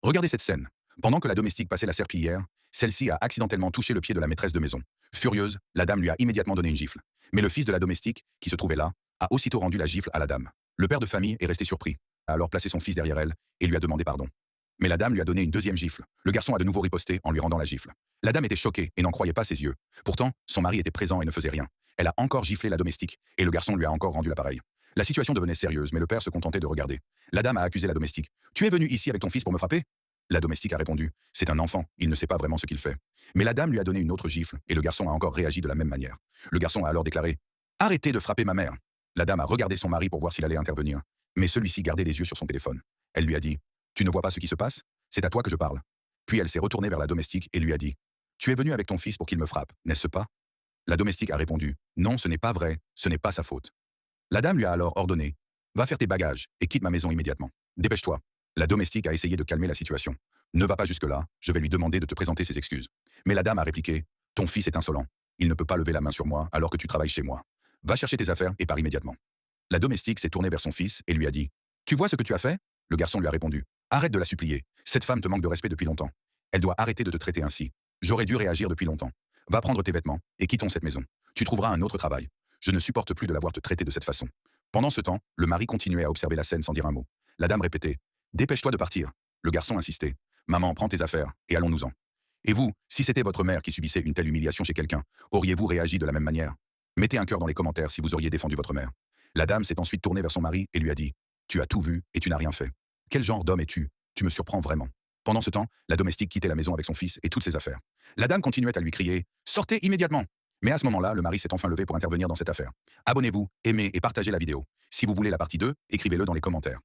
Regardez cette scène. Pendant que la domestique passait la serpillière, celle-ci a accidentellement touché le pied de la maîtresse de maison. Furieuse, la dame lui a immédiatement donné une gifle. Mais le fils de la domestique, qui se trouvait là, a aussitôt rendu la gifle à la dame. Le père de famille est resté surpris, a alors placé son fils derrière elle et lui a demandé pardon. Mais la dame lui a donné une deuxième gifle. Le garçon a de nouveau riposté en lui rendant la gifle. La dame était choquée et n'en croyait pas ses yeux. Pourtant, son mari était présent et ne faisait rien. Elle a encore giflé la domestique et le garçon lui a encore rendu l'appareil. La situation devenait sérieuse, mais le père se contentait de regarder. La dame a accusé la domestique. Tu es venu ici avec ton fils pour me frapper? La domestique a répondu. C'est un enfant, il ne sait pas vraiment ce qu'il fait. Mais la dame lui a donné une autre gifle et le garçon a encore réagi de la même manière. Le garçon a alors déclaré. Arrêtez de frapper ma mère. La dame a regardé son mari pour voir s'il allait intervenir. Mais celui-ci gardait les yeux sur son téléphone. Elle lui a dit. Tu ne vois pas ce qui se passe? C'est à toi que je parle. Puis elle s'est retournée vers la domestique et lui a dit. Tu es venu avec ton fils pour qu'il me frappe, n'est-ce pas? La domestique a répondu. Non, ce n'est pas vrai, ce n'est pas sa faute. La dame lui a alors ordonné. Va faire tes bagages et quitte ma maison immédiatement. Dépêche-toi. La domestique a essayé de calmer la situation. Ne va pas jusque-là, je vais lui demander de te présenter ses excuses. Mais la dame a répliqué. Ton fils est insolent. Il ne peut pas lever la main sur moi alors que tu travailles chez moi. Va chercher tes affaires et pars immédiatement. La domestique s'est tournée vers son fils et lui a dit. Tu vois ce que tu as fait? Le garçon lui a répondu. Arrête de la supplier. Cette femme te manque de respect depuis longtemps. Elle doit arrêter de te traiter ainsi. J'aurais dû réagir depuis longtemps. Va prendre tes vêtements et quittons cette maison. Tu trouveras un autre travail. Je ne supporte plus de la voir te traiter de cette façon. Pendant ce temps, le mari continuait à observer la scène sans dire un mot. La dame répétait. Dépêche-toi de partir. Le garçon insistait. Maman, prends tes affaires et allons-nous-en. Et vous, si c'était votre mère qui subissait une telle humiliation chez quelqu'un, auriez-vous réagi de la même manière? Mettez un cœur dans les commentaires si vous auriez défendu votre mère. La dame s'est ensuite tournée vers son mari et lui a dit. Tu as tout vu et tu n'as rien fait. Quel genre d'homme es-tu? Tu me surprends vraiment. Pendant ce temps, la domestique quittait la maison avec son fils et toutes ses affaires. La dame continuait à lui crier « Sortez immédiatement !» Mais à ce moment-là, le mari s'est enfin levé pour intervenir dans cette affaire. Abonnez-vous, aimez et partagez la vidéo. Si vous voulez la partie 2, écrivez-le dans les commentaires.